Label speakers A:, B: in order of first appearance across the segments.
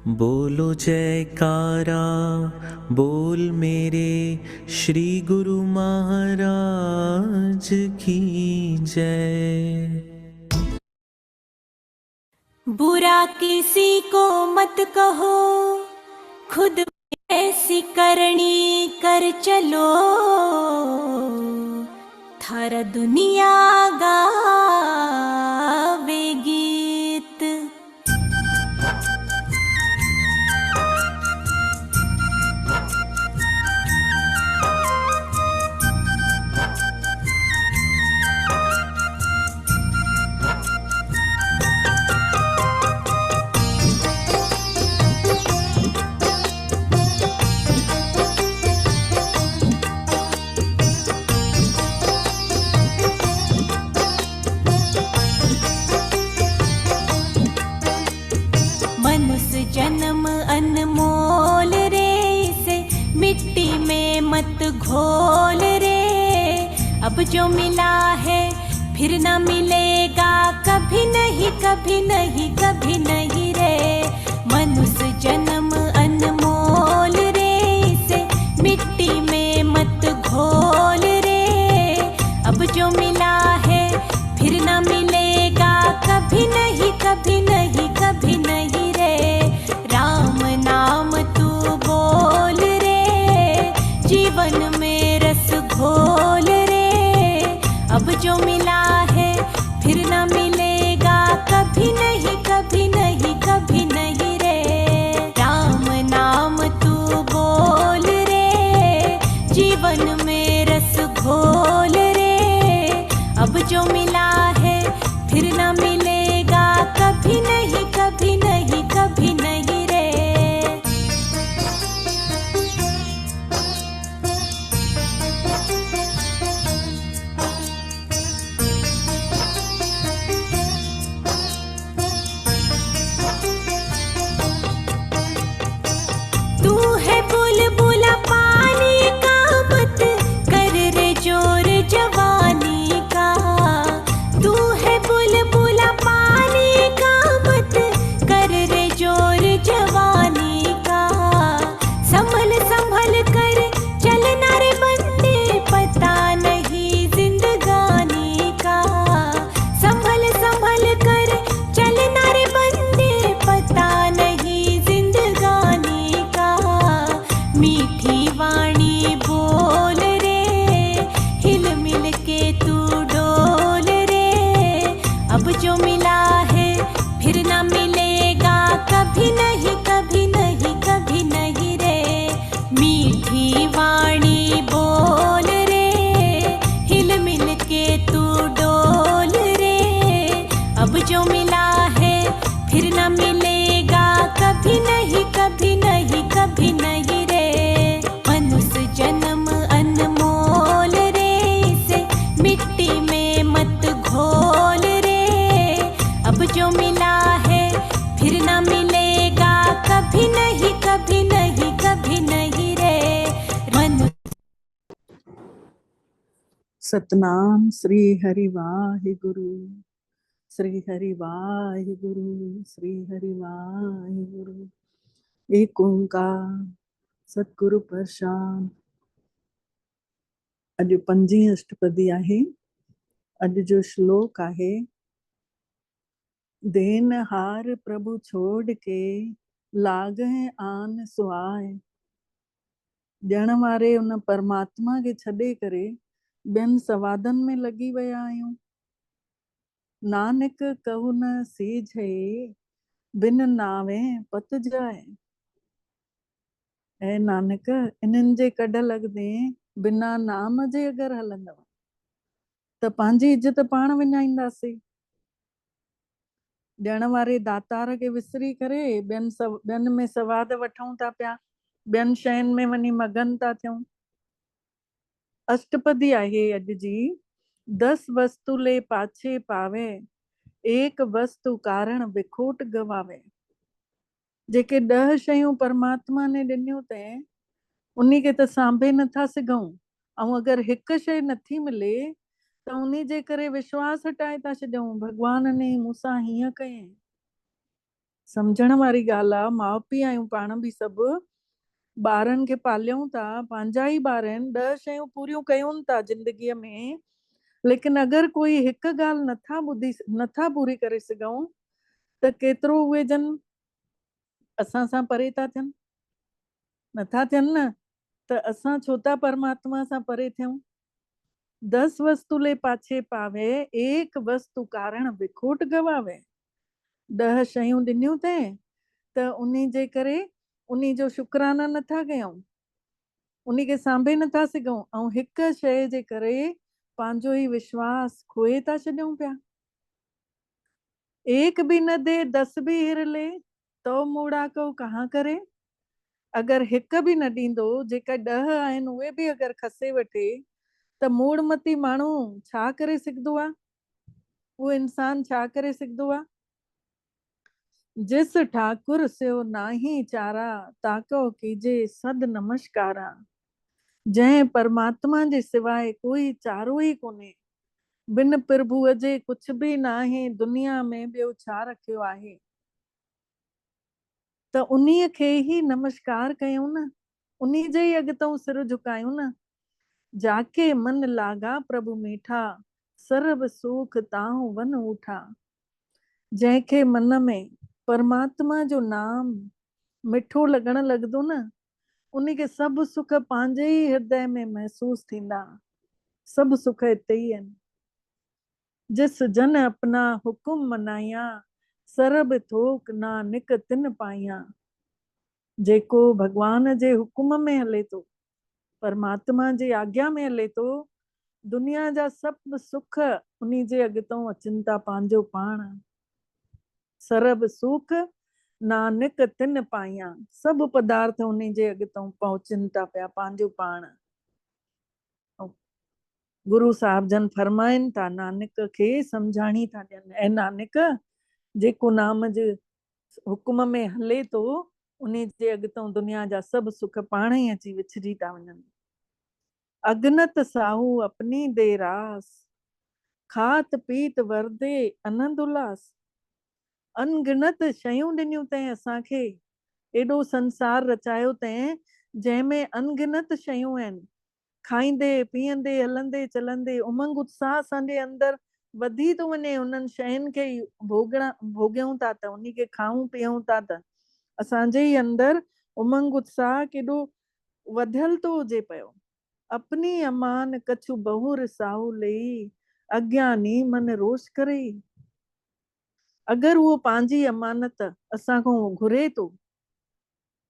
A: बोलो जयकारा, बोल मेरे श्री गुरु महाराज की जय।
B: बुरा किसी को मत कहो, खुद ऐसी करनी कर चलो, थारा दुनिया गावे गीत। मनुष्य जन्म अनमोल रे, इसे मिट्टी में मत घोल रे। अब जो मिला है फिर न मिलेगा, कभी नहीं कभी नहीं कभी नहीं रे। मनुष्य जन्म अनमोल रे, इसे मिट्टी में मत घोल रे। अब जो मिला है फिर न मिलेगा, कभी नहीं कभी नहीं कभी नहीं रे। राम नाम तू बोल रे, जीवन में रस घोल रे। अब जो मिला है फिर न मिलेगा, कभी नहीं कभी नहीं कभी नहीं रे। राम नाम तू बोल रे, जीवन में रस घोल रे। अब जो मिला है फिर न मिलेगा, कभी नहीं कभी नहीं कभी नहीं रे। तू है बुलबुला पानी का, मत कर रे जोर जवानी का। तू है बुलबुला पानी का, मत कर रे जोर जवानी का। संभल संभल कर चलना रे बंदे, पता नहीं जिंदगानी का। संभल संभल कर चलना रे बंदे, पता नहीं जिंदगानी का। मीठी वाणी बोल रे, हिल मिल के तू डोल रे। अब जो मिला है फिर न मिलेगा, कभी नहीं कभी नहीं कभी नहीं रे। मीठी वाणी बोल रे, हिल मिल के तू डोल रे। अब जो मिला है फिर न मिलेगा, कभी नहीं कभी नहीं कभी नहीं रे। मनुष्य जन्म अनमोल रे, इसे मिट्टी में मत घोल रे। अब जो मिला है फिर न मिलेगा, कभी नहीं कभी नहीं कभी नहीं रे।
C: सतनाम श्री हरि वाहिगुरु, श्री हरि वाहिगुरु, श्री हरि वाहिगुरु। एक ओंकार सतगुरु प्रशांत। अॼु पंजी अष्टपदी आहे। अॼु जो श्लोक आहे, देन हार प्रभु छोड़ के लागहि आन सुहाए। ॾियण वारे उन परमात्मा खे छॾे करे ॿियनि सवादनि में लॻी विया आहियूं। नानक कहु न सीझे, बिन नावे पत जाए। ऐं नानक इन्हनि जे कढ लॻदे बिना नाम जे अगरि हलंदव त पंहिंजी इज़त पाण विञाईंदासीं। ॾियण वारे दातार खे विसरी करे ॿियनि में सवाद वठूं था पिया, ॿियनि शयुनि में वञी मगन था थियूं। अष्टपदी आहे अॼु जी, 10 वस्तु ले पाछे पावे, एक वस्तु कारण विखोट गवावे। जेके 10 शयूं परमात्मा ने ॾिनियूं अथई, उन खे त सांभे नथा सघूं। ऐं अगरि हिकु शइ नथी मिले त उन जे करे विश्वास हटाए था छॾूं, भॻवान ने मूंसां हीअं कयईं। सम्झण वारी ॻाल्हि आहे। माउ पीउ आहियूं पाण बि सभु, ॿारनि खे पालियूं था, पंहिंजा ई ॿार आहिनि, 10 शयूं पूरियूं कयूं था ज़िंदगीअ में, लेकिन अगरि कोई हिकु ॻाल्हि नथा पूरी करे सघूं त केतिरो उहे जन असां सां परे था थियनि, नथा थियनि न। त असां छो था परमात्मा सां परे थियूं? 10 वस्तु ले पाछे पावे, एक वस्तु कारण विखोट गवावे। 10 शयूं ॾिनियूं अथई त उन जे करे उन जो शुक्राना नथा कयूं, उन खे सांभे नथा सघूं, ऐं हिकु शइ जे करे पंहिंजो ई विश्वास खोए था छॾियूं पिया। एक भी न दे 10 भी हिर ले, तो मूड़ा को कहाँ करे। अगरि हिकु बि न ॾींदो, जेका 10 आहिनि उहे बि अगरि खसे वठे त मूड़मती माण्हू छा करे सघंदो आहे? उहो इंसान छा करे सघंदो आहे? जिस ठाकुर स्यो नाही चारा, ताको कीजे सद नमस्कारा। जंहिं परमात्मा जे सिवाय कोई चारो ई कोन्हे, बिन प्रभुअ जे कुछ बि न आहे दुनिया में, ॿियो छा रखियो आहे। त उन्हीअ खे ई नमस्कार कयूं न, उन्ही जे ई अॻितों सिर झुकायूं न। जाके मन लागा प्रभु मीठा, सर्व सुख ताहू वन उठा। जंहिंखे मन में परमात्मा जो नाम मिठो लॻण लॻंदो न, उन खे सभु सुख पंहिंजे ई हृदय में महसूस थींदा। सभु सुख हिते ई आहिनि। जिस जन अपना हुकुम मनाया, सरब थोक नानक तिन पाया। जेको भगवान जे हुकुम में हले थो, परमात्मा जी आज्ञा में हले थो, दुनिया जा सभु सुख उन्ही जे अॻितों अचनि था पंहिंजो पाण। सरब सुख नानक तिन पाया, सभु पदार्थ उन्ही जे अॻितों पहुचनि था पिया पंहिंजो पाण। गुरु साहिब जन फरमाइनि था, नानक खे सम्झाणी था ॾियनि, ऐं नानक जेको नाम जे हुकुम में हले थो, उन जे अॻितों दुनिया जा सभु सुख पाण ई अची विछड़ी था वञनि। अगनत साहू अपनी दे रास, खात पीत वरदे आनंद उल्लास। अनगिनत शयूं ॾिनियूं अथई असांखे, एॾो संसार रचायो अथई जंहिंमें अनगिनत शयूं आहिनि। खाईंदे पीअंदे हलंदे चलंदे उमंग उत्साह असांजे अंदरि वधी थो वञे। उन्हनि शयुनि खे भोॻियूं था त उन खे खाऊं पीऊं था त असांजे ई अंदरि उमंग उत्साह केॾो वधियल थो हुजे पियो। अपनी अमान कछु बहुर साहू लई, अज्ञानी मन रोष करे। अगरि उहो पंहिंजी अमानत असांखां घुरे थो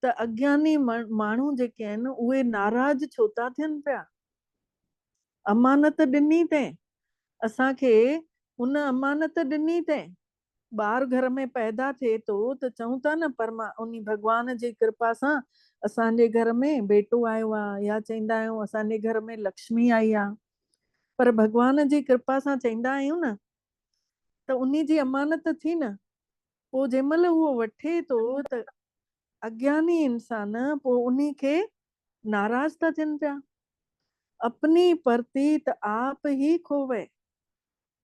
C: त अज्ञानी माण्हू जेके आहिनि उहे नाराज़ छो था थियनि पिया? अमानत ॾिनी अथई असांखे, उन अमानत ॾिनी अथई। ॿार घर में पैदा थिए थो त चऊं था न उन भगवान जी कृपा सां असांजे घर में बेटो आयो आहे, या चवंदा आहियूं असांजे घर में लक्ष्मी आई आहे। पर भगवान जी कृपा सां चवंदा आहियूं न त उन जी अमानत थी न। पोइ जंहिं महिल उहो वठे थो त अज्ञानी इंसान पोइ उन खे नाराज़ था थियनि पिया। अपनी प्रतीत आप ही खोवे,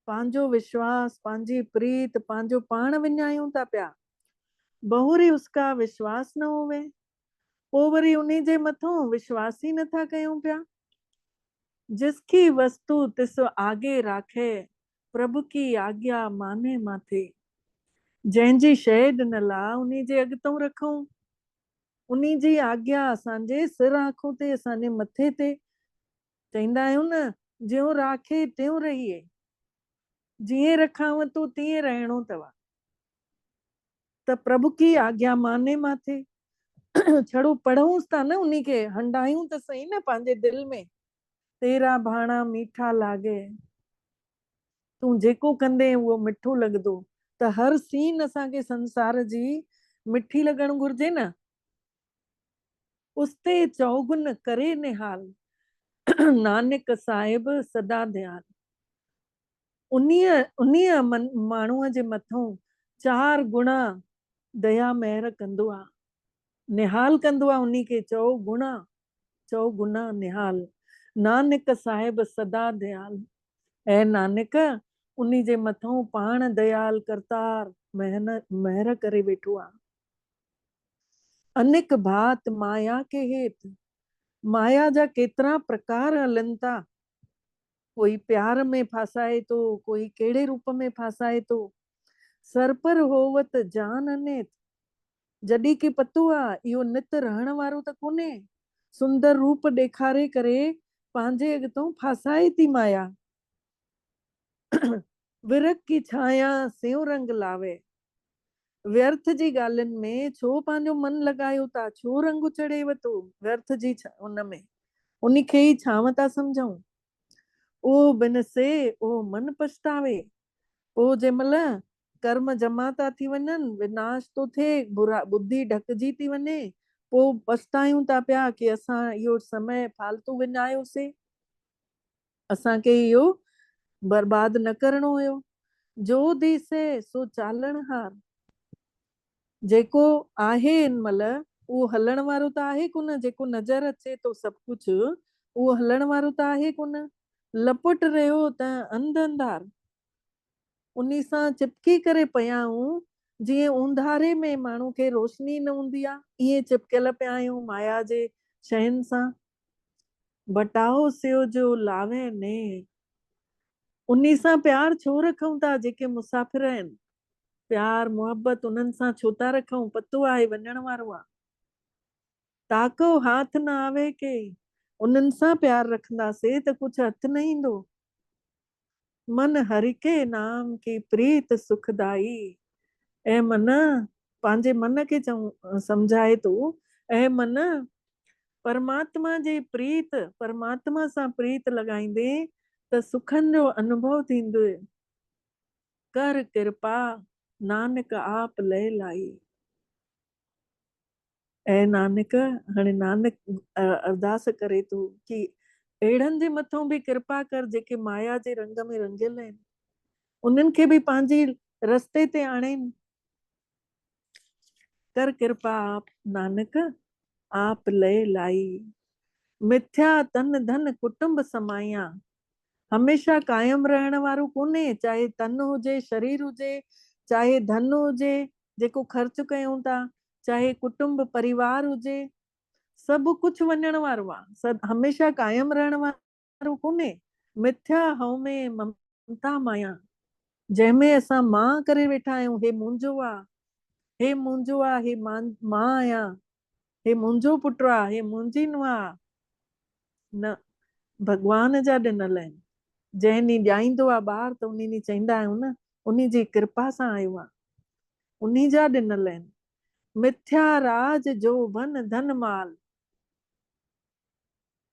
C: पंहिंजो विश्वास, पंहिंजी प्रीत, पंहिंजो पाण विञायूं था पिया। बहुरी उसका विश्वास न होवे, पोइ वरी उन जे मथां विश्वास ई नथा कयूं पिया। जिसकी वस्तु तिस आगे राखे, प्रभु की आज्ञा माने माथे। जंहिंजी शइ ॾिनल आहे उन जे अॻितों रखूं, उन जी आज्ञा असांजे सिर आंखों ते, असांजे मथे ते। चवंदा आहियूं न, ज्यों राखे त्यों रहिए, जीअं रखांव तूं तीअं रहणो अथव। त प्रभु की आज्ञा माने माथे छड़ो पढ़ूंसि था न, उन खे हंडायूं त सही न पंहिंजे दिलि में। तेरा भाणा मीठा लागे, तूं जेको कंदे उहो मिठो लॻंदो। त हर सीन असांखे संसार जी मिठी लॻण घुरिजे न। उस्ते चौगुन करे निहाल, नानक साहिब सदा दयाल। उन्हीअ माण्हूअ जे मथां 4 गुणा दया महर कंदो आहे, निहाल कंदो आहे उन खे। चौगुना निहाल, नानक साहिब सदा दयाल। ऐं नानक उन्ही जे मथां पाण दयाल करतार महर करे वेठो आहे। अनेक भात माया के हेत, माया जा केतिरा प्रकार हलनि था। कोई प्यार में फासाए थो, कोई कहिड़े रूप में फासाए थो। सर पर होवत जान अनेत, जॾहिं की पतो आहे इहो नित रहण वारो त कोन्हे। सुंदर रूप ॾेखारे करे पंहिंजे अॻितों फासाए थी माया। विरक की छाया सेव रंग लावे, व्यर्थ जी ॻाल्हियुनि में छो पंहिंजो मन लॻायो था, छो रंग चढ़ेव थो व्यर्थ जी उनमें, उन्ही खे ई छांव था सम्झूं। ओ बिन से ओ मन पछतावे, पोइ जंहिंमहिल कर्म जमा था थी वञनि, विनाश थो थिए, बुरा बुद्धि ढकिजी थी वञे, पोइ पछतायूं था पिया कि असां इहो समय फालतू विञायोसीं, असांखे इहो बर्बाद न करणो हुयो। जो दिसे सो चालण हार, जेको आहे इन महिल उहो हलण वारो त आहे कोन। जेको नज़र अचे थो सभु कुझु उहो हलण वारो त आहे कोन। लपट रहियो त अंध अंधार, उन्ही सां चिपकी करे पिया आहियूं। जीअं ऊंधारे में माण्हू खे रोशनी न हूंदी आहे, ईअं चिपकियल पिया आहियूं माया जे शयुनि सां। बटाओ सियो जो लावे ने, उन्ही सां प्यार छो रखूं था जेके मुसाफ़िर आहिनि। प्यार मोहब्बत उन्हनि सां छो था रखूं, पतो आहे वञण वारो आहे। ताको हाथ न आवे के, उन्हनि सां प्यार रखंदासीं त कुझु हथ न ईंदो। मन हरि के नाम की प्रीत सुखदाई, ऐं मन पंहिंजे मन खे सम्झाए थो, ऐं मन परमात्मा जी प्रीत, परमात्मा सां प्रीत लॻाईंदे त सुखनि जो अनुभव थींदो। कर कृपा नानक आप लय लाई, ऐं नानक हाणे नानक अरदास करे थो कि अहिड़नि जे मथां बि कृपा कर जेके माया जे रंग में रंगियल आहिनि, उन्हनि खे बि पंहिंजे रस्ते ते आणेनि। कर कृपा आप नानक आप लय लाई, मिथ्या तन धन कुटुंब समाया, हमेशा कायम रहण वारो कोन्हे। चाहे तन हुजे, शरीर हुजे, चाहे धन हुजे जेको ख़र्च कयूं था, चाहे कुटुंब परिवार हुजे, सभु कुझु वञण वारो आहे, सभु हमेशा कायम रहण वारो कोन्हे। मिथ्या हउमे ममता माया, जंहिंमें असां मां करे वेठा आहियूं, हे मुंहिंजो आहे, हे मुंहिंजो आहे, हे मां आहियां, हे मुंहिंजो पुटु आहे, हे मुंहिंजी नुंहुं आहे। न, भॻवान जा ॾिनल आहिनि। जंहिं ॾींहुं ॼाईंदो आहे ॿार त उन ॾींहुं चईंदा आहियूं न उन जी कृपा सां आयो आहे, उन्ही जा ॾिनल आहिनि। मिथ्या राज जो वन धन माल,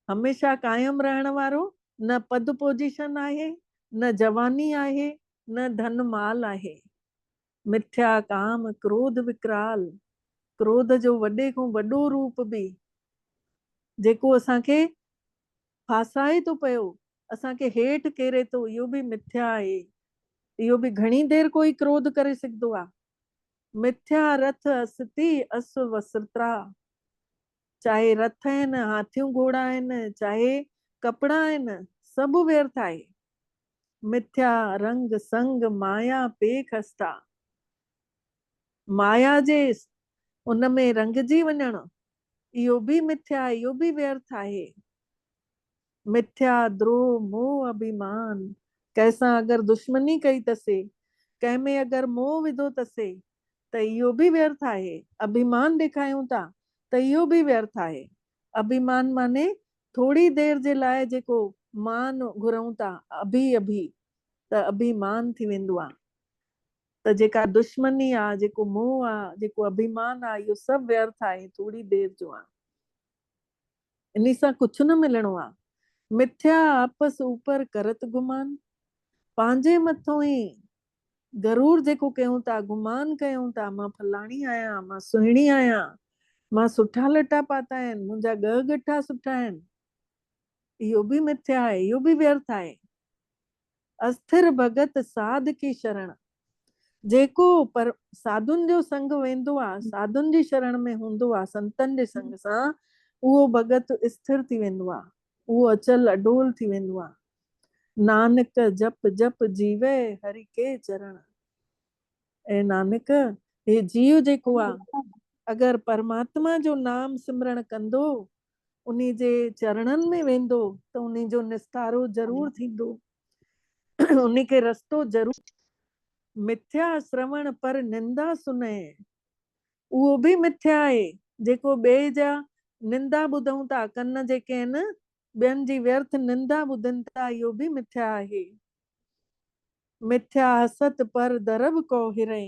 C: हमेशा कायम रहण वारो न पद पोजीशन आहे, न जवानी आहे, न धन माल आहे। मिथ्या काम क्रोध विकराल, क्रोध जो वॾे खां वॾो रूप बि जेको असांखे फासाए थो पियो, असांखे हेठि केरे थो, इहो बि मिथ्या आहे। इहो बि घणी देर कोई क्रोध करे सघंदो आहे। मिथ्या रथ अस्ति अस वस्त्रा, चाहे रथ आहिनि, हाथियूं घोड़ा आहिनि, चाहे कपिड़ा आहिनि, सभु व्यर्थ आहे। मिथ्या रंग संग माया पे खस्ता, माया जे उनमें रंगजी वञणु इहो बि मिथ्या, इहो बि व्यर्थ आहे। मिथ्या द्रोह मोह अभिमान, कंहिंसां अगरि दुश्मनी कई अथसे, कंहिंमें अगरि मोह विधो अथसे त इहो बि व्यर्थ आहे। अभिमान ॾेखारियूं था त इहो बि व्यर्थ आहे। अभिमान माने थोड़ी देर जे लाइ जेको मान घुरूं था, अभी अभी त अभिमान थी वेंदो आहे। त जेका दुश्मनी आहे, जेको मोह आहे, जेको अभिमान आहे, इहो सभु व्यर्थ आहे, थोड़ी देर जो आहे। इन सां कुझु न मिलणो आहे। मिथ्या आपस ऊपर करत गुमान, पंहिंजे मथां ई गरूर जेको कयूं था, गुमान कयूं था, मां फलाणी आहियां, मां सुहिणी आहियां, मां सुठा लटा पाता आहिनि, मुंहिंजा ॻठा सुठा आहिनि, इहो बि मिथ्या आहे, इहो बि व्यर्थ आहे। अस्थिर भगत साध की शरण, जेको पर साधुनि जो संग वेंदो आहे, साधुनि जी शरण में हूंदो आहे, संतनि जे संग सां, उहो भगत स्थिर थी वेंदो आहे, उहो अचल अडोल थी वेंदो आहे। नानक जप जप जीवे हरि के चरण। ऐं नानक हे जीव जेको आहे अगर परमात्मा जो नाम सिमरण कंदो उन्हीं जे चरणन में वेंदो त उन्हीं जो निस्तारो जरूर थींदो, उन्हीं के रस्तो जरूर। मिथ्या श्रवण पर निंदा सुने, उहो भी मिथ्या आहे जेको ॿिए जा निंदा ॿुधूं था, कन जेके आहिनि ॿियनि जी व्यर्थ निंदा ॿुधनि था, इहो भी मिथ्या आहे। मिथ्या हसत पर दरब को हिरे,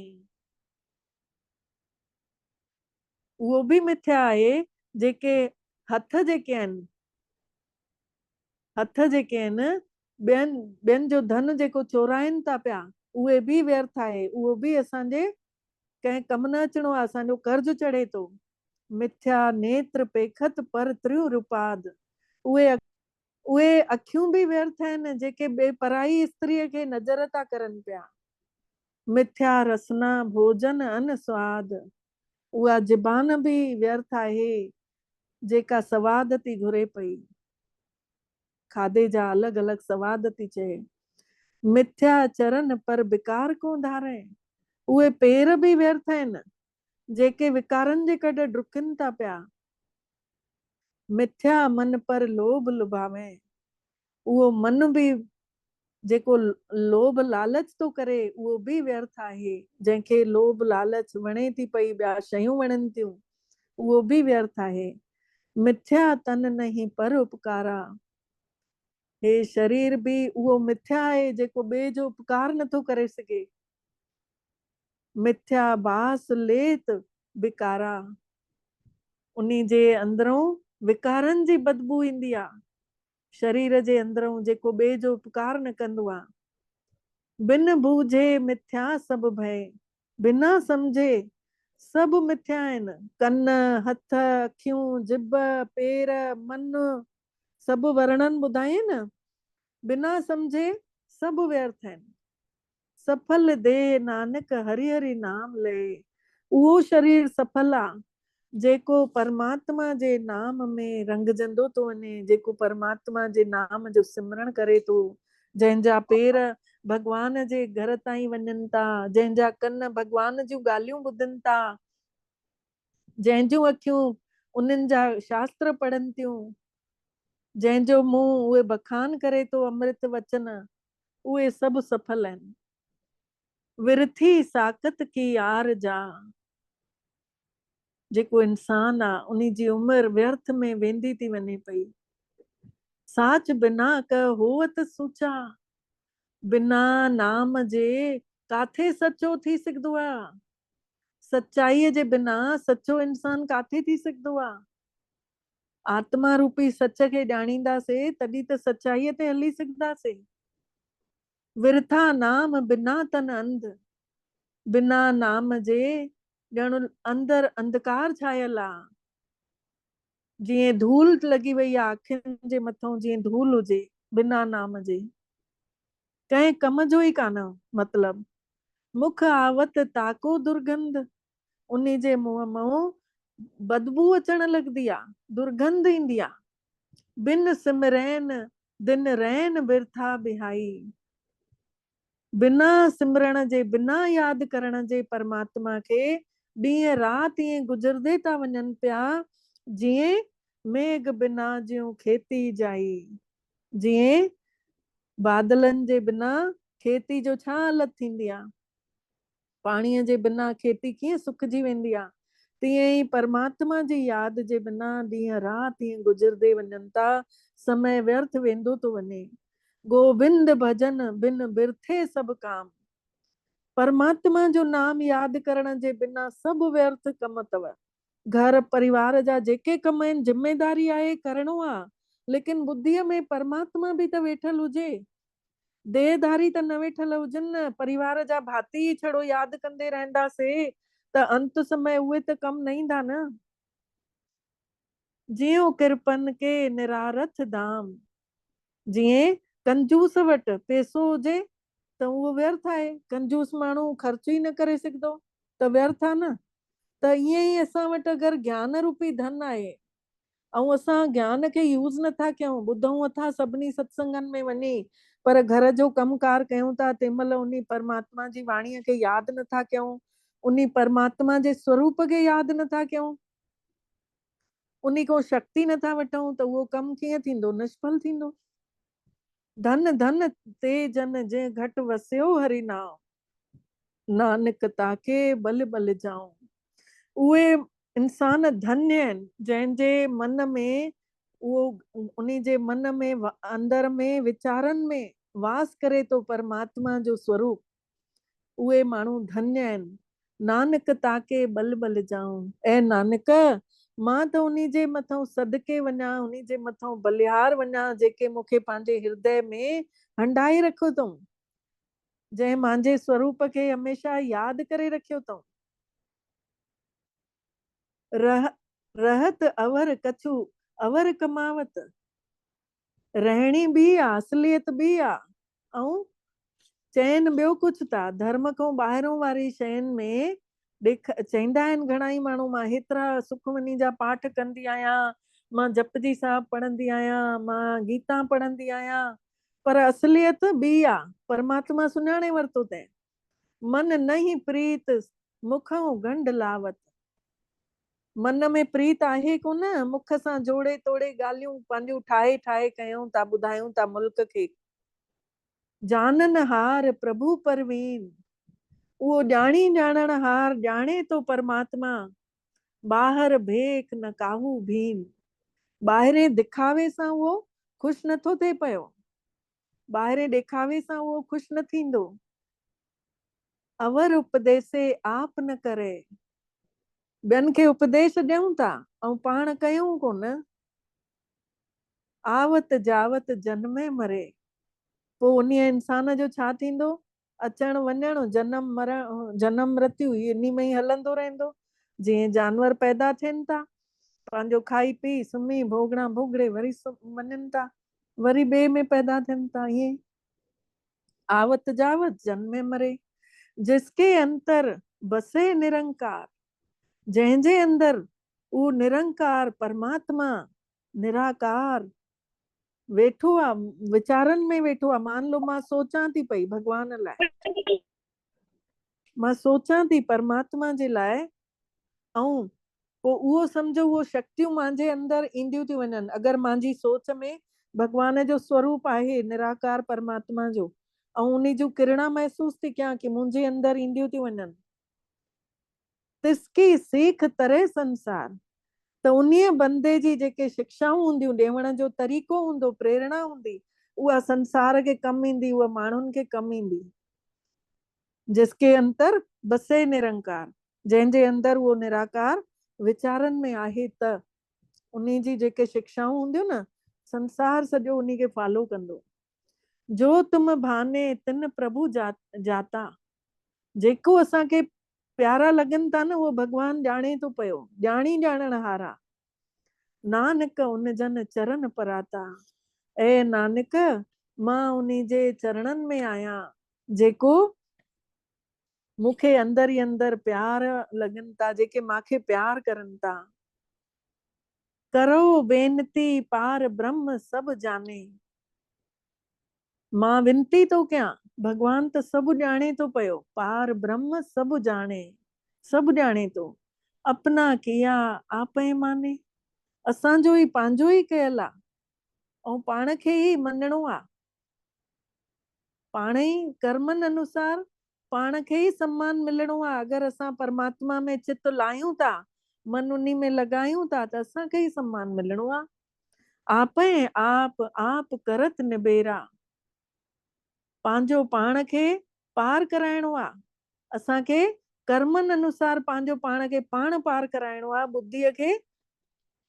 C: उहो भी मिथ्या आहे जेके हथ जेके आहिनि, हथ जेके आहिनि ॿियनि जो धन जेको चोराइनि था पिया, उहे भी व्यर्थ आहे, उहो भी असांजे कंहिं कम न अचणो आहे, असांजो कर्ज चढ़े थो। मिथ्या नेत्र पेखत पर त्रिउ रूपाद, उहे अखियूं भी व्यर्थ आहिनि जेके ॿिए पराई स्त्रीअ खे नज़र था करनि पिया। मिथ्या रसना भोजन अन स्वाद, उहा ज़बान भी व्यर्थ आहे जेका सवाद थी घुरे पई, खाधे जा अलग अलग सवाद थी चए। मिथ्या चरण पर विकार को धारे, उहे पेर भी व्यर्थ आहिनि जेके विकारनि जे कॾ डुकनि था पिया। मिथ्या मन पर लोभ लुभावे, उहो मन भी जेको लोभ लालच तो करे उहो भी व्यर्थ आहे, जंहिंखे लोभ लालच वणे थी पई, ॿिया शयूं वणनि थियूं, उहो भी व्यर्थ आहे। मिथ्या तन नहीं पर उपकारा, हे शरीर भी उहो मिथ्या आहे जेको ॿिए जो उपकार नथो करे सघे। मिथ्या बास लेत विकारा, उन्हीं जे अंदरों विकारनि जी बदबू ईंदी आहे, शरीर जे अंदरों जेको ॿिए जो उपकार न कंदो आहे। बिन बूझे मिथ्या सब भय, बिना समझे सब मिथ्या आहिनि, कन हथ अखियूं जिभ पेर मन सब वर्णन ॿुधाए न, बिना समझे सब व्यर्थ आहिनि। सफल दे नानक हरि हरि नाम ले, उहो शरीर सफल आहे जेको परमात्मा जे नाम में रंगजंदो तो वञे, जेको परमात्मा जे नाम जो सिमरण करे थो, जंहिंजा पेर भगवान जे घर ताईं वञनि था, जंहिंजा कन भगवान जूं ॻाल्हियूं ॿुधनि था, जंहिंजूं अखियूं उन्हनि जा शास्त्र पढ़नि थियूं, जंहिंजो मुंहुं उहे बखान करे थो अमृत वचन, उहे सभु सफल आहिनि। विरथी साकत की यार जा, जेको इंसान आहे उन्हीं जी उम्र व्यर्थ में वेंदी थी वञे पई। साच बिना क होवत सूचा, बिना नाम जे काथे सचो थी सघंदो आहे, सच्चाईअ जे बिना सचो इंसान काथे थी सघंदो आहे। आत्मा रूपी सच खे ॼाणींदासीं तॾहिं त सच्चाईअ ते हली सघंदासीं। विरथा नाम बिना तन अंध, बिना नाम जे ॼण अंदर अंधकार छायल आहे, जीअं धूल लॻी वई आहे अखियुनि जे मथां, जीअं धूल हुजे बिना नाम जे, कंहिं कम जो ई कान मतलब। मुख आवत ताको दुर्गंध, उन्हीं जे मुंहं मां बदबू अचण लॻंदी आहे, दुर्गंध ईंदी आहे। बिन सिमरैन दिन रैन बिरथा बिहाई, बिना सिमरण जे बिना याद करण जे परमात्मा खे ॾींहं राति ईअं गुजरदे था वञनि पिया, जीअं मेघ बिना ज्यूं खेती जाई, जीअं बादलनि जे बिना खेती जो छा हालत थींदी आहे, पाणीअ जे बिना खेती कीअं सुखजी वेंदी आहे, तीअं ई परमात्मा जी याद जे बिना ॾींहं राति ईअं गुजरदे वञनि था, समय व्यर्थ वेंदो थो वञे। गोविंद भजन बिन बिरथे सब काम, परमात्मा जो नाम याद करण जे बिना सब व्यर्थ कम अथव। घर परिवार जा जेके कम आहिनि जिम्मेदारी आहे करणो आहे, लेकिन बुद्धीअ में परमात्मा बि त वेठल हुजे, देहधारी त न वेठल हुजनि न, परिवार जा भाती छड़ो याद कंदे रहंदासीं त अंत समय उहे त कम न ईंदा न। जियो किरपन के निरारथ धाम, जीअं कंजूस वटि पैसो हुजे त उहो व्यर्थ आहे, कंजूस माण्हू ख़र्च ई न करे सघंदो त व्यर्थ आहे न। त ईअं ई असां वटि अगरि ज्ञान रूपी धन आहे ऐं असां ज्ञान खे यूज़ नथा कयूं, ॿुधूं अथा सभिनी सत्संगनि में वञी पर घर जो कमकार कयूं था तंहिंमहिल उन परमात्मा जी वाणीअ खे यादि नथा कयूं, उन परमात्मा जे स्वरूप खे यादि नथा कयूं, उन को शक्ति नथा वठूं त उहो कमु कीअं थींदो, निष्फल थींदो। धन धन ते जन जे घट वसियो हरि नाम, नानक ताके बल बल जाऊं। उहे इंसान धन्य आहिनि जंहिंजे मन में उहो उन्ही जे मन में अंदर में विचारनि में वास करे तो परमात्मा जो स्वरूप, उहे माण्हू धन्य आहिनि। नानक ताके बल बल जाऊं, ऐं नानक मां त उन्ही जे मथां सदके वञा, उन्ही जे मथां बलिहार वञा जेके मूंखे पंहिंजे हृदय में हंडाए रखियो अथऊं, जंहिं मुंहिंजे स्वरूप खे हमेशह यादि करे रखियो अथऊं। रहत अवर कछु अवर कमावत, रहणी भी आ, असलियत भी आ, ऐं चैन ॿियो कुछ था। धर्म खां ॿाहिरों वारी शयुनि में चईंदा आहिनि घणा ई माण्हू, मां हेतिरा सुखमनी जा पाठ कंदी आहियां, मां जपजी साहिब पढ़ंदी आहियां, मां गीता पढ़ंदी आहियां, पर असलियत ॿी आ। परमात्मा सुञाणे वरितो तैं। मन नहीं प्रीत मुखों गंढ लावत, मन में प्रीत आहे कोन, मुख सां जोड़े तोड़े ॻाल्हियूं पंहिंजूं ठाहे ठाहे कयूं था, ॿुधायूं था मुल्क खे। जानन हार प्रभु परवीन, उहो ॼाणी ॼाणण हार ॼाणे तो परमात्मा, ॿाहिर भेख न काहू भीन। ॿाहिरें दिखावे सां उहो ख़ुशि नथो थिए पियो, ॿाहिरें ॾेखावे सां उहो ख़ुशि न थींदो। अवर उपदेसे आप न करे, ॿियनि खे उपदेश ॾियूं था ऐं पाण कयूं कोन। आवत जावत जन्मे मरे, पोइ उन इंसान जो छा थींदो, अचण वञण, जनम मरण, जनम मृत्यु इन में ई हलंदो रहंदो। जीअं जानवर पैदा थियनि था, पंहिंजो खाई पी सुम्ही भोगड़ा भोगड़े वरी वञनि था, वरी ॿिए में पैदा थियनि था। ईअं आवत जावत जन्मे मरे, जिसके अंतर बसे निरंकार, जंहिंजे अंदर उहो निरंकार परमात्मा निराकार वेठो आ, विचारनि में वेठो आ। मान लो मां सोचां थी पई भगवान लाइ, मां सोचां थी परमात्मा जे लाइ, ऐं पोइ उहो सम्झो उहो शक्तियूं मुंहिंजे अंदर ईंदियूं थी वञनि। अगरि मुंहिंजी सोच में भगवान जो स्वरूप आहे निराकार परमात्मा जो, ऐं उन जूं किरणा महसूस थी कयां कि मुंहिंजे अंदर ईंदियूं थी वञनि, तिसकी सीख तरह संसार, त उन बंदे जी जेके शिक्षाऊं हूंदियूं, ॾेवण जो तरीक़ो हूंदो, प्रेरणा हूंदी, उहा संसार खे कमु ईंदी, उहा माण्हुनि खे कमु ईंदी। जिसके अंतर बसे निरंकार, जंहिंजे अंदर उहो निराकार विचारनि में आहे, त उन जी जेके शिक्षाऊं हूंदियूं न, संसार सॼो उन खे फॉलो कंदो। जो तुम भाने तिन प्रभु जाता, जेको असांखे प्यारा लॻनि था न, उहो भॻवान ॼाणे थो पियो, ॼाणी ॼाणण हारा। नानक उन जन चरण पराता, ऐं नानक मां उन जे चरणनि में आहियां, जेको मूंखे अंदर ई अंदर प्यार लॻनि था, जेके मूंखे प्यार करनि था। करो बेनती पार ब्रह्म सभु जाने, मां विनती थो कयां, भगवान त सभु ॼाणे थो पियो, पार ब्रह्म सभु जाने, सभु ॼाणे थो। अपना किया आप ही माने, असांजो ई पंहिंजो ई कयल आहे, ऐं पाण खे ई मञणो आहे। पाण ई कर्मनि अनुसार पाण खे ई सम्मान मिलणो आहे। अगरि असां परमात्मा में चित लायूं था, मन उन्ही में लॻायूं था, त असांखे ई सम्मान मिलणो आहे। आप आप करत निबेरा, पंहिंजो पाण खे पार कराइणो आहे। असांखे कर्मनि अनुसार पंहिंजो पाण खे पाण पार कराइणो आहे, बुद्धीअ खे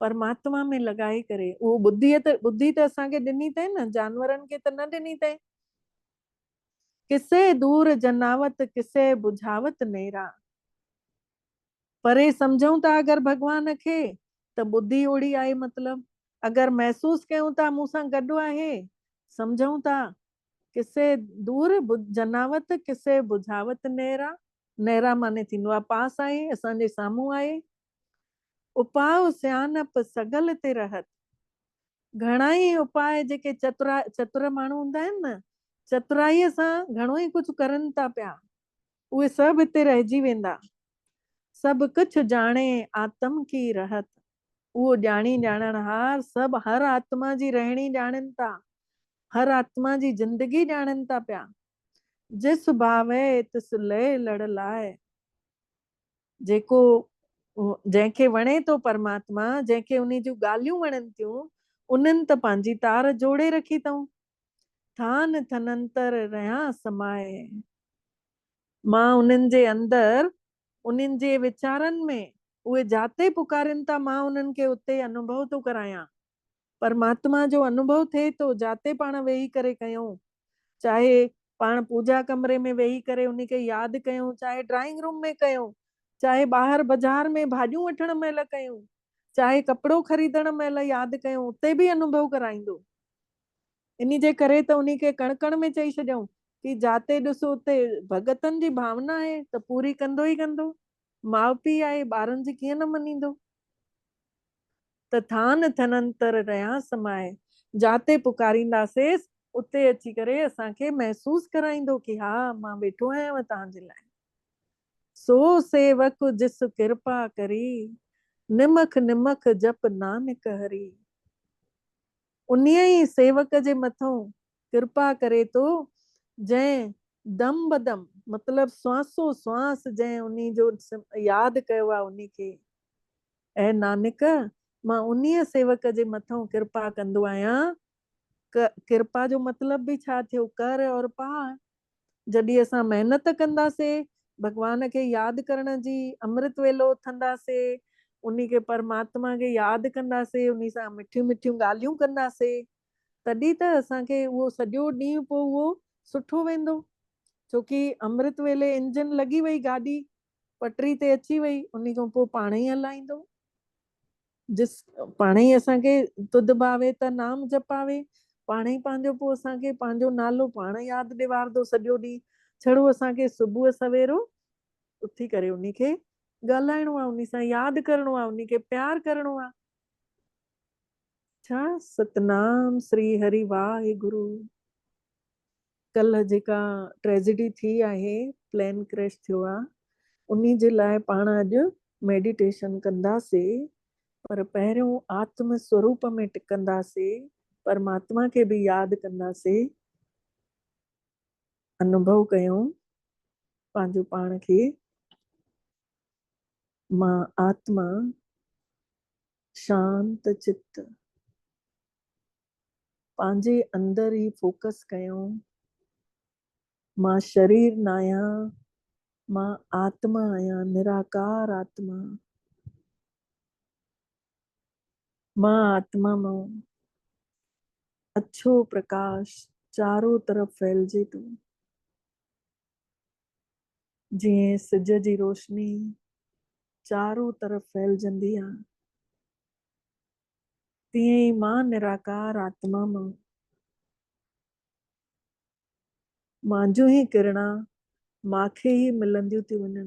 C: परमात्मा में लॻाए करे। उहो बुद्धि त असांखे ॾिनी अथई न, जानवरनि खे त न ॾिनी अथई। किसे दूर जनावत किसे बुझावत नेरा, परे सम्झूं था अगरि भगवान खे, त बुद्धि ओड़ी आहे। मतलब अगरि महसूस कयूं था मूंसां गॾु आहे, सम्झूं था, किसे दूर जनावत किसे बुझावत नेरा, नेरा माने थींदो आहे पास आहे, असांजे साम्हूं आहे। उपाय सियानप सगल ते रहत, घणा ई उपाय जेके चतुर माण्हू हूंदा आहिनि न, चतुराईअ सां घणो ई कुझु करनि था पिया, उहे सभु हिते रहिजी वेंदा। सभु कुझु जाणे आत्म की रहत, उहो ॼाणी ॼाणणहार सभु हर आत्मा जी रहणी ॼाणनि था, हर आत्मा जी जिंदगी ॼाणनि था पिया। जिस भावे तिस लय लड़ लाए, जेको जंहिंखे वणे थो परमात्मा, जंहिंखे उन जूं ॻाल्हियूं वणनि थियूं, उन्हनि त पंहिंजी तार जोड़े रखी अथऊं। थान थनंतर रहिया समाए, मां उन्हनि जे अंदर, उन्हनि जे वीचारनि में उहे जाते पुकारनि था, मां उन्हनि खे उते अनुभव थो करायां। परमात्मा जो अनुभव थिए थो जाते पाण वेही करे कयूं, चाहे पाण पूजा कमरे में वेही करे उनखे यादि कयूं, चाहे ड्राइंग रूम में कयूं, चाहे ॿाहिरि बाज़ार में भाॼियूं वठण महिल कयूं, चाहे कपिड़ो ख़रीदण महिल यादि कयूं, उते बि अनुभव कराईंदो। इन जे करे त उनखे कण कण में चई छॾियऊं कि जाते ॾिसो उते भगतनि जी भावना आहे त पूरी कंदो ई कंदो। माउ पीउ आहे, ॿारनि जी कीअं न मञींदो। त थान थनंतर रहिया समाए, जाते पुकारींदासीं उते अची करे असांखे महसूस कराईंदो कि हा मां वेठो आहियां तव्हांजे लाइ। सो सेवक जिस कृपा करी, निमख निमख जप नानक हरी। उन्हीअ ई सेवक जे मथों कृपा करे थो, जंहिं दम बदम मतलब श्वासो श्वास जंहिं उन्ही जो यादि कयो आहे उनखे, ऐं नानक मां उन्हीअ सेवक जे मथों कृपा कंदो आहियां। कृपा जो मतलब भी छा थियो, कर और पा। जॾहिं असां महिनत कंदासीं, भगवान खे यादि करण जी, अमृत वेलो उथंदासीं, उनखे परमात्मा खे यादि कंदासीं, उन सां मिठियूं मिठियूं ॻाल्हियूं कंदासीं, तॾहिं त असांखे उहो सॼो ॾींहुं पोइ उहो सुठो वेंदो। छोकी अमृत वेले इंजन लॻी वई, गाॾी पटरी ते अची वई, उन खां पोइ पाण ई हलाईंदो। जिस पाण ई असांखे तुध भावे त नाम जपावे, पाण ई पंहिंजो पोइ असांखे पंहिंजो नालो पाण यादि ॾिवारंदो सॼो ॾींहुं। छड़ो असांखे सुबुह सवेरो उथी करे उनखे ॻाल्हाइणो आहे, उन सां यादि करिणो आहे, उनखे प्यार करिणो आहे। छा सतनाम श्री हरि वाहेगुरु। कल्ह जेका ट्रेजेडी थी आहे, प्लेन क्रैश थियो आहे, उन्ही जे लाइ पाण अॼु मेडिटेशन कंदासीं। पर पहिरियों आत्म स्वरूप में टिकंदासीं, परमात्मा खे बि यादि कंदासीं, अनुभव कयूं पंहिंजो पाण खे, मां आत्मा शांत चित्त। पंहिंजे अंदर ई फोकस कयूं, मां शरीर न आहियां, मां आत्मा आहियां, निराकार आत्मा। मां आत्मा मां अच्छो प्रकाश चारों तरफ फैलजे थो। जीअं सिज जी रोशनी चारों तरफ फैलजंदी आहे, तीअं ई मां निराकार आत्मा मां मुंहिंजो ई किरणा मांखे ई मिलंदियूं थी वञनि।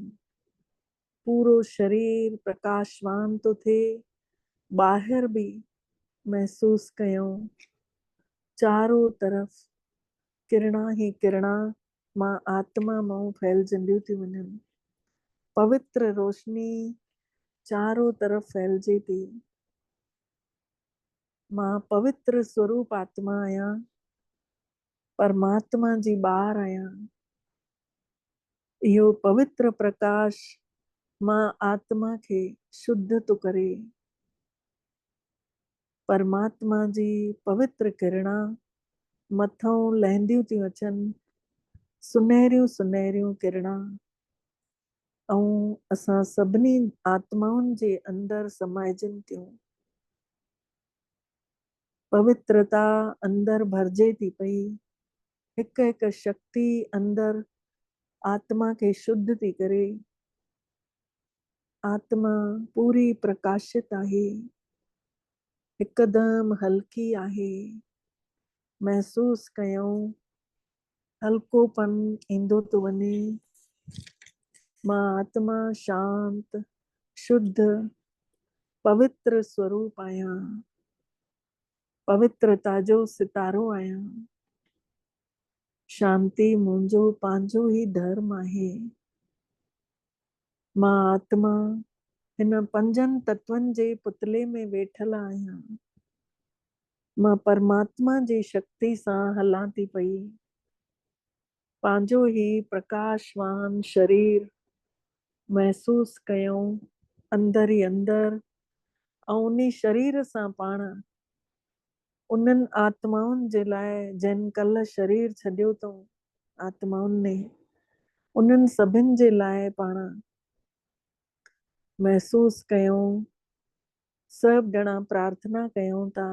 C: पूरो शरीर प्रकाशवान थो थिए, ॿाहिरि बि महसूस कयूं चारों तरफ किरणा ही किरणा मां आत्मा मां फैलजंदियूं थी वञनि। पवित्र रोशनी चारों तरफ फैलजे थी। मां पवित्र स्वरूप आत्मा आहियां, परमात्मा जी ॿार आहियां। इहो पवित्र प्रकाश मां आत्मा खे शुद्ध थो करे। परमात्मा जी पवित्र किरणा मथों लहंदियूं थियूं अचनि, सुनहरियूं सुनहरियूं किरणा, ऐं असां सभिनी आत्माउनि जे अंदर समाइजनि थियूं। पवित्रता अंदर भरजे थी पई, हिक हिक शक्ति अंदर आत्मा खे शुद्ध थी करे। आत्मा पूरी प्रकाशित आहे, हिकदम हल्की आहे। महसूस कयूं हल्कोपन ईंदो थो वञे। मां आत्मा शांत शुद्ध पवित्र स्वरूप आहियां, पवित्रता जो सितारो आहियां। शांती मुंहिंजो पंहिंजो ई धर्म आहे। मां आत्मा हिन पंजनि तत्वनि जे पुतले में वेठल आहियां। मां परमात्मा जी शक्ति सां हलां थी पई। पंहिंजो ई प्रकाशवान शरीर महसूस कयूं अंदर ई अंदर, ऐं उन शरीर सां पाण उन्हनि आत्माउनि जे लाइ जिन कल्ह शरीर छॾियो अथऊं, आत्माउनि ने उन्हनि सभिनि जे लाइ पाण महसूस कयूं। सभु ॼणा प्रार्थना कयूं था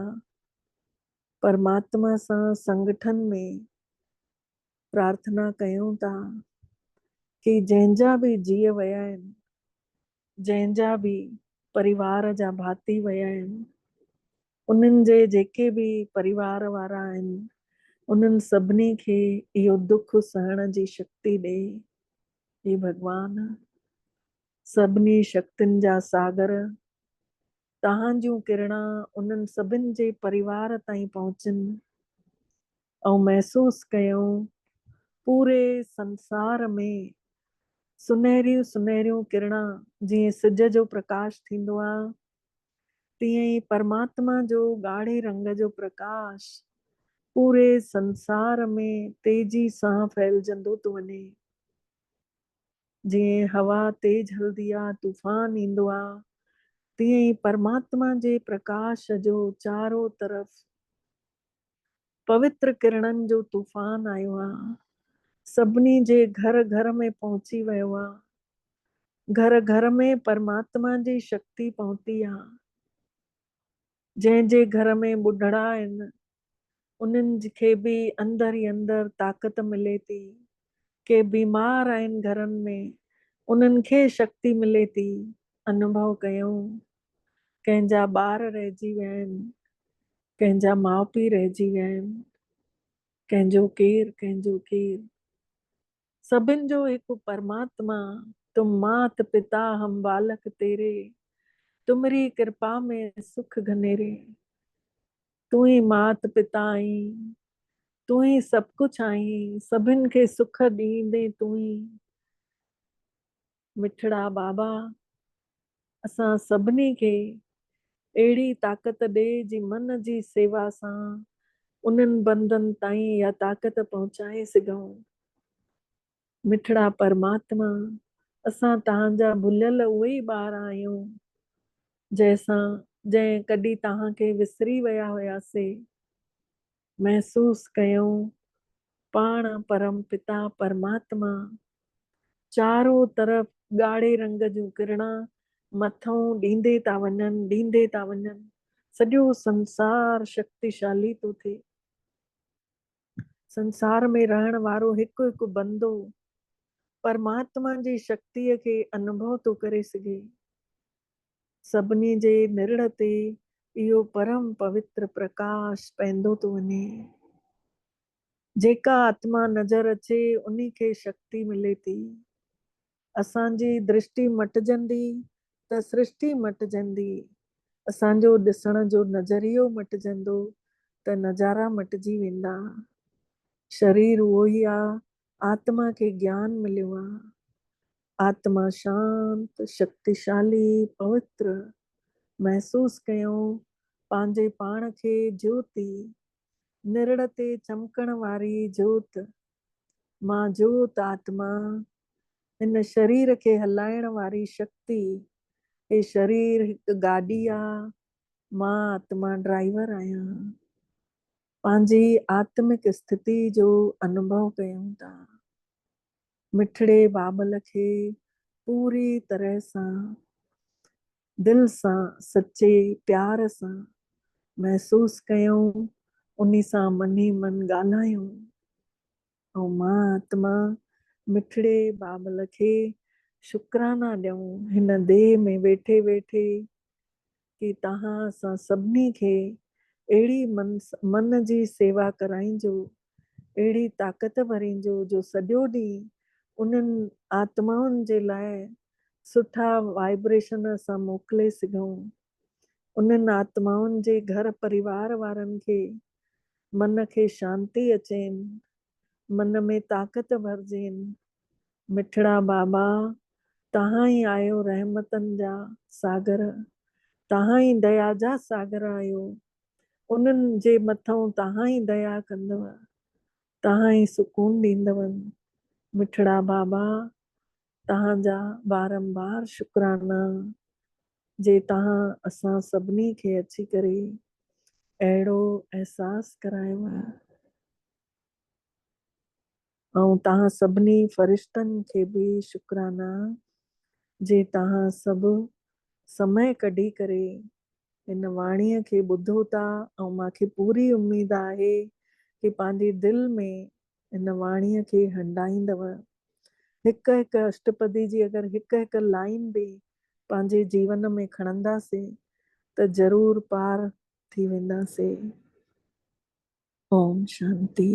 C: परमात्मा सां संगठन में प्रार्थना कयूं था कि जंहिंजा बि जीव विया आहिनि, जंहिंजा बि परिवार जा भाती विया आहिनि, उन्हनि जे जेके बि परिवार वारा आहिनि, उन्हनि सभिनी खे इहो दुख सहण जी शक्ति ॾे। हे भगवान, सभिनी शक्तियुनि जा सागर, तव्हां जूं किरणा उन्हनि सभिनि जे परिवार ताईं पहुचनि ऐं महसूस कयूं पूरे संसार में सुनहरियूं सुनहरियूं किरणा, जीअं सिज जो प्रकाश थींदो आहे, तीअं ई परमात्मा जो ॻाढ़े रंग जो प्रकाश पूरे संसार में तेजी सां फैलजंदो थो वञे। जीअं हवा तेज हलंदी आहे, तूफान ईंदो आहे, तीअं ई परमात्मा जे प्रकाश जो चारों तरफ पवित्र किरणनि जो तूफान आयो आहे। सभिनी जे घर घर में पहुची वियो आहे। घर घर में परमात्मा जी शक्ति पहुती आहे। जंहिंजे घर में ॿुढड़ा आहिनि, उन्हनि खे बि अंदर ई अंदर ताक़त मिले थी। के बीमार आहिनि घरनि में, उन्हनि खे शक्ति मिले थी। अनुभव कयूं, कंहिंजा ॿार रहिजी विया आहिनि, कंहिंजा माउ पीउ रहिजी विया आहिनि, कंहिंजो केरु कंहिंजो केरु, सभिनि जो हिकु परमात्मा। तुम मात पिता हम बालक तेरे, तुमरी कृपा में सुख घनेरे। तू ही मात पिता आहीं, तू ही सभु कुझु आहीं, सभिनि खे सुख ॾींदे तू ही। मिठड़ा बाबा, असां सभिनी खे अहिड़ी ताक़त ॾे जी मन जी सेवा सां उन्हनि बंदनि ताईं इहा ताक़त पहुचाए सघूं। मिठड़ा परमात्मा, असां तव्हांजा भुलियल उहे ई ॿार आहियूं जंहिं कॾहिं तव्हांखे विसरी विया हुआसीं। महसूस कयूं पाण परम पिता परमात्मा चारों तरफ ॻाढ़े रंग जूं किरणा मथऊं ॾींदे था वञनि। सॼो संसार शक्तिशाली थो थिए। संसार में रहण वारो हिकु हिकु बंदो परमात्मा जी शक्तिअ खे अनुभव थो करे सघे। सभिनी जे निरड़ ते इहो परम पवित्र प्रकाश पवंदो थो वञे। जेका आत्मा नज़र अचे उन्ही खे शक्ति मिले थी। असांजी दृष्टि मटिजंदी त सृष्टि मटिजंदी। असांजो ॾिसण जो नज़रियो मटिजंदो त नज़ारा मटिजी वेंदा। शरीर उहो ई आहे, आत्मा खे ज्ञान मिलियो आहे। आत्मा शांत, शक्तिशाली, पवित्र महसूस कयूं पंहिंजे पाण खे ज्योति, निरड़ ते चमकण वारी जोत। मां जोत आत्मा, हिन शरीर खे हलाइण वारी शक्ति। हे शरीर हिकु गाॾी आहे, मां आत्मा ड्राइवर आहियां। पंहिंजी आत्मिक स्थिति जो अनुभव कयूं था। मिठड़े बाबल खे पूरी तरह सां दिल सां सच्चे प्यार सां महसूस कयूं, उन्ही सां मनी मन ॻाल्हायूं। ऐं मां आत्मा मिठड़े बाबल खे शुक्राना ॾियूं हिन देह में वेठे वेठे कि तव्हां असां सभिनी खे अहिड़ी मन जी सेवा कराइजो, अहिड़ी ताक़त भरीजो जो सॼो ॾींहुं उन्हनि आत्माउनि जे लाइ सुठा वाइब्रेशन असां मोकिले सघूं। उन्हनि आत्माउनि जे घर परिवार वारनि खे मन खे शांती अचेनि, मन में ताक़त भरजेन। मिठड़ा बाबा तहां ई आयो रहमतन जा सागर, तहां ई दया जा सागर आयो। उन्हनि जे मथां तहां ई दया कंदव, तहां ई सुकून ॾींदव। मिठड़ा बाबा तहांजा बारंबार शुक्राना जे तहां असां सभिनी खे अची करे अहिड़ो एहसास करायो। ऐं तहां सभिनी फ़रिश्तनि खे बि शुक्राना जे तहां सभु समय कढी करे इन वाणीअ खे ॿुधो था। ऐं मूंखे पूरी उमेद आहे कि पंहिंजे दिलि में इन वाणीअ खे हंडाईंदव। हिकु हिकु अष्टपदी जी अगरि हिकु हिकु लाइन बि पंहिंजे जीवन में खणंदासीं त ज़रूर पार थी वेंदासीं। ओम शांति।